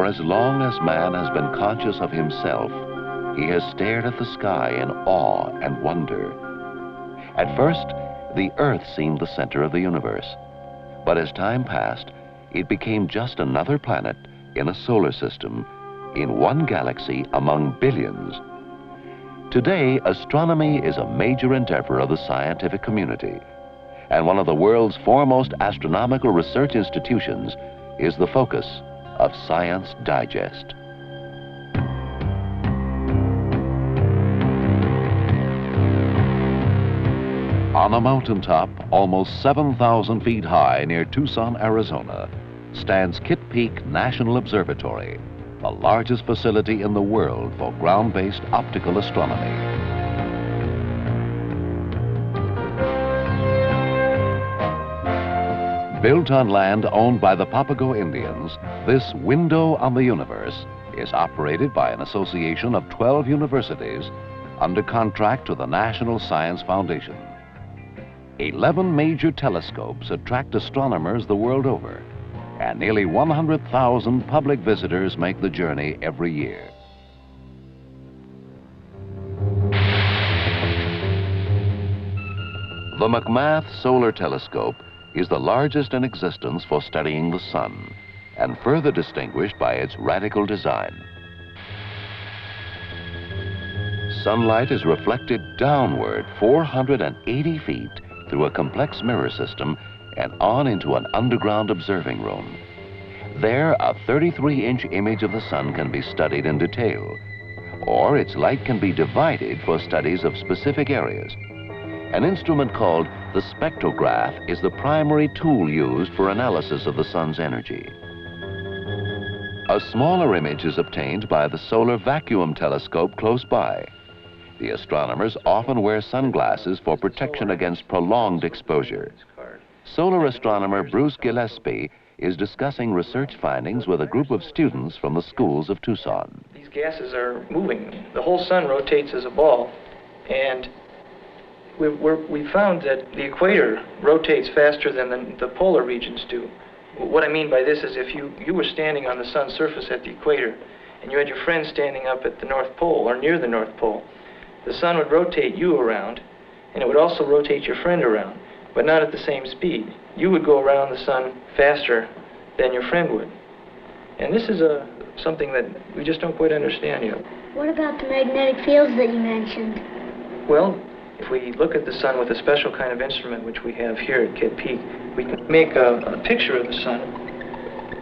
as long as man has been conscious of himself, he has stared at the sky in awe and wonder. At first, the Earth seemed the center of the universe. But as time passed, it became just another planet in a solar system, in one galaxy among billions. Today, astronomy is a major endeavor of the scientific community, and one of the world's foremost astronomical research institutions is the focus of Science Digest. On a mountaintop almost 7,000 feet high near Tucson, Arizona, stands Kitt Peak National Observatory, the largest facility in the world for ground-based optical astronomy. Built on land owned by the Papago Indians, this window on the universe is operated by an association of 12 universities under contract to the National Science Foundation. 11 major telescopes attract astronomers the world over, and nearly 100,000 public visitors make the journey every year. The McMath Solar Telescope is the largest in existence for studying the sun, and further distinguished by its radical design. Sunlight is reflected downward 480 feet through a complex mirror system and on into an underground observing room. There, a 33-inch image of the sun can be studied in detail, or its light can be divided for studies of specific areas. An instrument called the spectrograph is the primary tool used for analysis of the sun's energy. A smaller image is obtained by the Solar Vacuum Telescope close by. The astronomers often wear sunglasses for protection against prolonged exposure. Solar astronomer Bruce Gillespie is discussing research findings with a group of students from the schools of Tucson. These gases are moving. The whole sun rotates as a ball, and we found that the equator rotates faster than the polar regions do. What I mean by this is if you were standing on the sun's surface at the equator, and you had your friend standing up at the North Pole or near the North Pole, the sun would rotate you around, and it would also rotate your friend around, but not at the same speed. You would go around the sun faster than your friend would. And this is something that we just don't quite understand yet. What about the magnetic fields that you mentioned? Well, if we look at the sun with a special kind of instrument, which we have here at Kitt Peak, we can make a picture of the sun,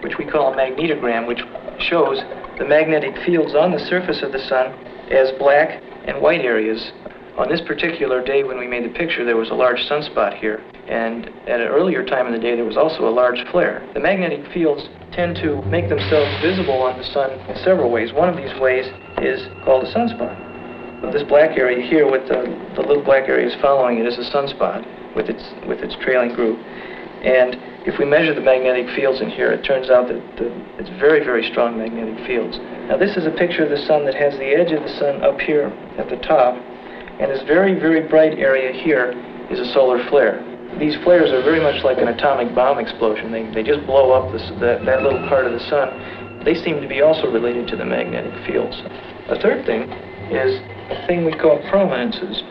which we call a magnetogram, which shows the magnetic fields on the surface of the sun as black and white areas. On this particular day when we made the picture, there was a large sunspot here, and at an earlier time in the day there was also a large flare. The magnetic fields tend to make themselves visible on the sun in several ways. One of these ways is called a sunspot. This black area here with the little black areas following it is a sunspot with its trailing group. And if we measure the magnetic fields in here, it turns out that it's very, very strong magnetic fields. Now this is a picture of the sun that has the edge of the sun up here at the top, and this very, very bright area here is a solar flare. These flares are very much like an atomic bomb explosion. They just blow up that little part of the sun. They seem to be also related to the magnetic fields. A third thing is a thing we call prominences.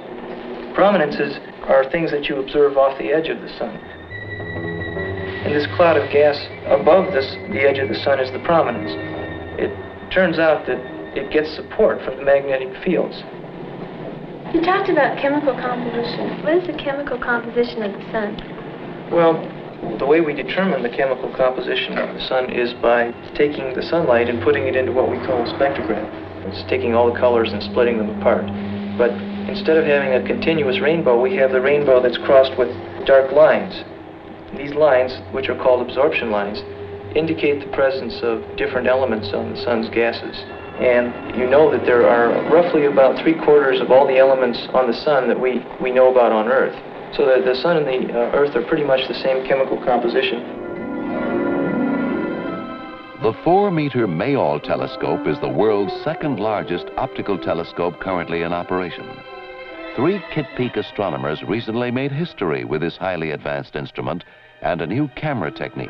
Prominences are things that you observe off the edge of the sun. And this cloud of gas above the edge of the sun is the prominence. It turns out that it gets support from the magnetic fields. You talked about chemical composition. What is the chemical composition of the sun? Well, the way we determine the chemical composition of the sun is by taking the sunlight and putting it into what we call a spectrograph. It's taking all the colors and splitting them apart. But instead of having a continuous rainbow, we have the rainbow that's crossed with dark lines. These lines, which are called absorption lines, indicate the presence of different elements on the sun's gases. And you know that there are roughly about 3/4 of all the elements on the sun that we know about on Earth. So that the sun and the Earth are pretty much the same chemical composition. The 4-meter Mayall telescope is the world's second largest optical telescope currently in operation. 3 Kitt Peak astronomers recently made history with this highly advanced instrument and a new camera technique.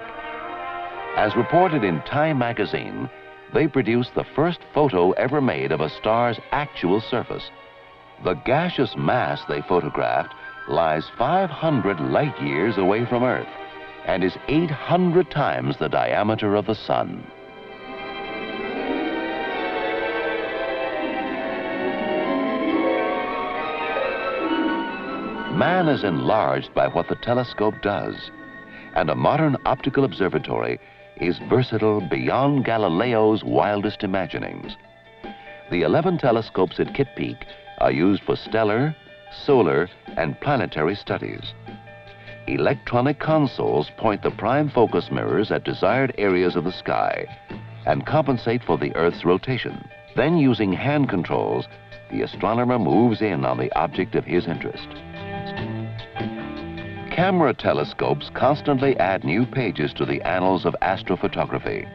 As reported in Time magazine, they produced the first photo ever made of a star's actual surface. The gaseous mass they photographed lies 500 light years away from Earth and is 800 times the diameter of the Sun. Man is enlarged by what the telescope does, and a modern optical observatory is versatile beyond Galileo's wildest imaginings. The 11 telescopes at Kitt Peak are used for stellar, solar, and planetary studies. Electronic consoles point the prime focus mirrors at desired areas of the sky and compensate for the Earth's rotation. Then, using hand controls, the astronomer moves in on the object of his interest. Camera telescopes constantly add new pages to the annals of astrophotography.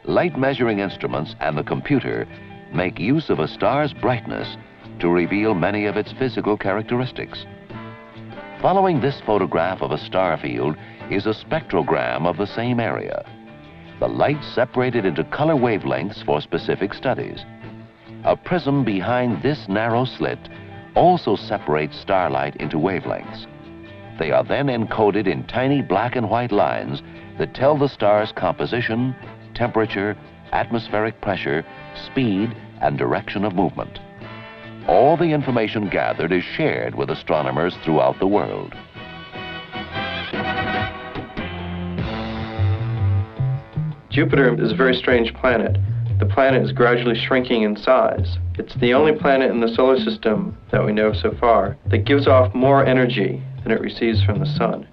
Light measuring instruments and the computer make use of a star's brightness to reveal many of its physical characteristics. Following this photograph of a star field is a spectrogram of the same area. The light separated into color wavelengths for specific studies. A prism behind this narrow slit also separates starlight into wavelengths. They are then encoded in tiny black and white lines that tell the star's composition, temperature, atmospheric pressure, speed, and direction of movement. All the information gathered is shared with astronomers throughout the world. Jupiter is a very strange planet. The planet is gradually shrinking in size. It's the only planet in the solar system that we know so far that gives off more energy than it receives from the sun.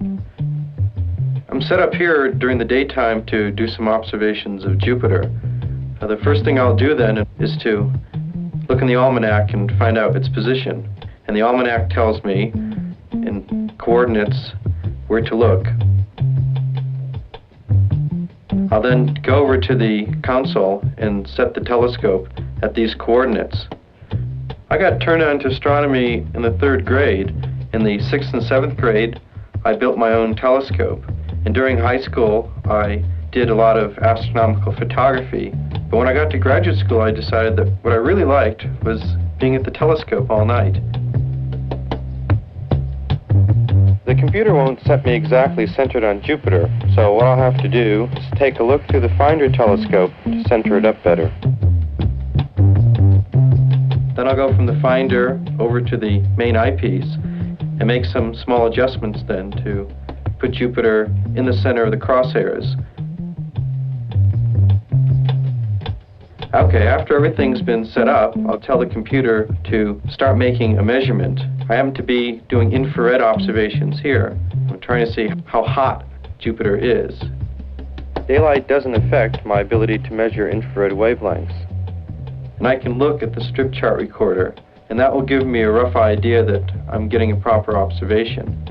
I'm set up here during the daytime to do some observations of Jupiter. The first thing I'll do then is to look in the almanac and find out its position. And the almanac tells me in coordinates where to look. I'll then go over to the console and set the telescope at these coordinates. I got turned on to astronomy in the 3rd grade. In the 6th and 7th grade, I built my own telescope. And during high school, I did a lot of astronomical photography. But when I got to graduate school, I decided that what I really liked was being at the telescope all night. The computer won't set me exactly centered on Jupiter, so what I'll have to do is take a look through the finder telescope to center it up better. Then I'll go from the finder over to the main eyepiece and make some small adjustments then to put Jupiter in the center of the crosshairs. Okay, after everything's been set up, I'll tell the computer to start making a measurement. I happen to be doing infrared observations here. I'm trying to see how hot Jupiter is. Daylight doesn't affect my ability to measure infrared wavelengths. And I can look at the strip chart recorder, and that will give me a rough idea that I'm getting a proper observation.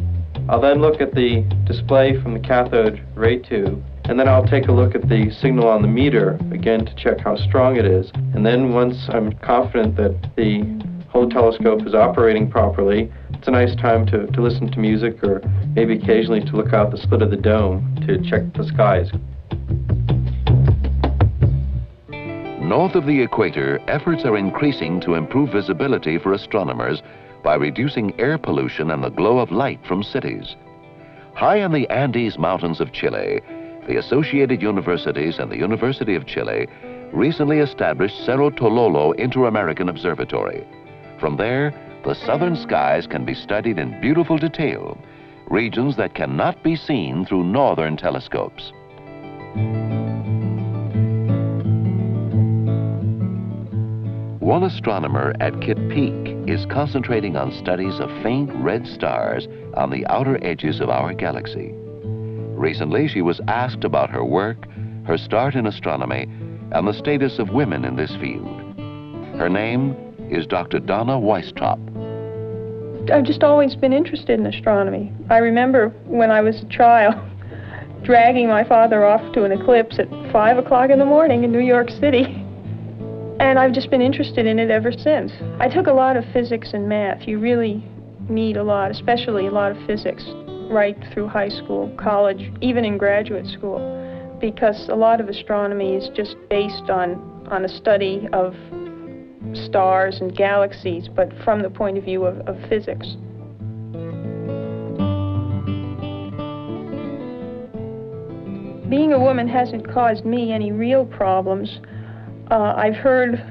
I'll then look at the display from the cathode ray tube, and then I'll take a look at the signal on the meter, again to check how strong it is. And then once I'm confident that the whole telescope is operating properly, it's a nice time to listen to music or maybe occasionally to look out the slit of the dome to check the skies. North of the equator, efforts are increasing to improve visibility for astronomers by reducing air pollution and the glow of light from cities. High in the Andes Mountains of Chile, the Associated Universities and the University of Chile recently established Cerro Tololo Inter-American Observatory. From there, the southern skies can be studied in beautiful detail, regions that cannot be seen through northern telescopes. One astronomer at Kitt Peak is concentrating on studies of faint red stars on the outer edges of our galaxy. Recently, she was asked about her work, her start in astronomy, and the status of women in this field. Her name is Dr. Donna Weistrop. I've just always been interested in astronomy. I remember when I was a child dragging my father off to an eclipse at 5 o'clock in the morning in New York City. And I've just been interested in it ever since. I took a lot of physics and math. You really need a lot, especially a lot of physics, right through high school, college, even in graduate school, because a lot of astronomy is just based on a study of stars and galaxies, but from the point of view of physics. Being a woman hasn't caused me any real problems. I've heard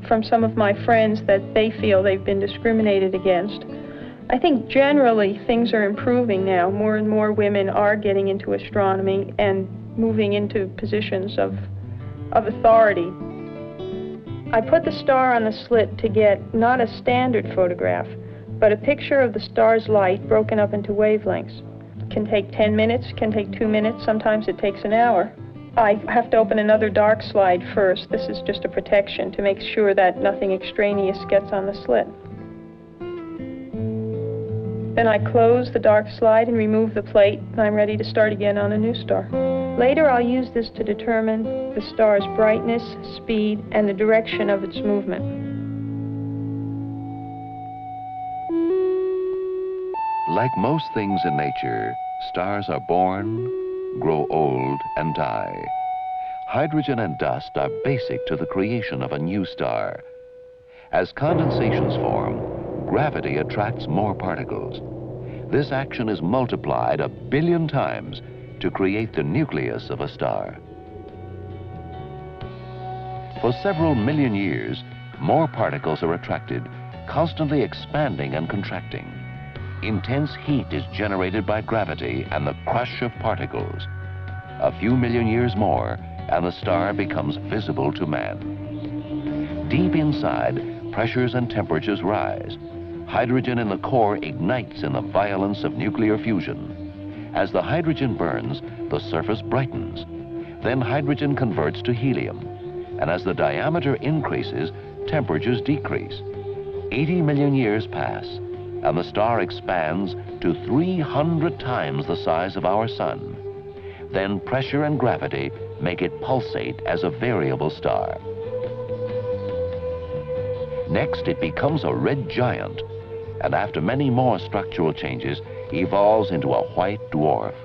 from some of my friends that they feel they've been discriminated against. I think generally things are improving now. More and more women are getting into astronomy and moving into positions of authority. I put the star on the slit to get not a standard photograph, but a picture of the star's light broken up into wavelengths. It can take 10 minutes, can take 2 minutes, sometimes it takes an hour. I have to open another dark slide first. This is just a protection to make sure that nothing extraneous gets on the slit. Then I close the dark slide and remove the plate, and I'm ready to start again on a new star. Later I'll use this to determine the star's brightness, speed, and the direction of its movement. Like most things in nature, stars are born, grow old, and die. Hydrogen and dust are basic to the creation of a new star. As condensations form, gravity attracts more particles. This action is multiplied 1 billion times to create the nucleus of a star. For several million years, more particles are attracted, constantly expanding and contracting. Intense heat is generated by gravity and the crush of particles. A few million years more, and the star becomes visible to man. Deep inside, pressures and temperatures rise. Hydrogen in the core ignites in the violence of nuclear fusion. As the hydrogen burns, the surface brightens. Then hydrogen converts to helium. And as the diameter increases, temperatures decrease. 80 million years pass, and the star expands to 300 times the size of our sun. Then pressure and gravity make it pulsate as a variable star. Next, it becomes a red giant, and after many more structural changes, evolves into a white dwarf,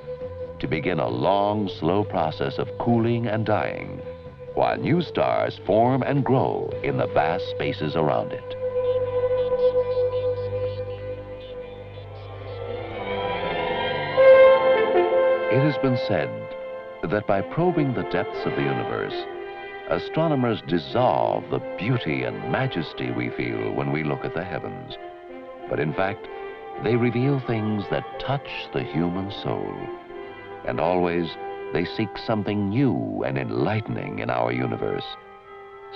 to begin a long, slow process of cooling and dying, while new stars form and grow in the vast spaces around it. It has been said that by probing the depths of the universe, astronomers dissolve the beauty and majesty we feel when we look at the heavens. But in fact, they reveal things that touch the human soul. And always, they seek something new and enlightening in our universe,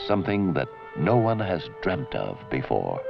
something that no one has dreamt of before.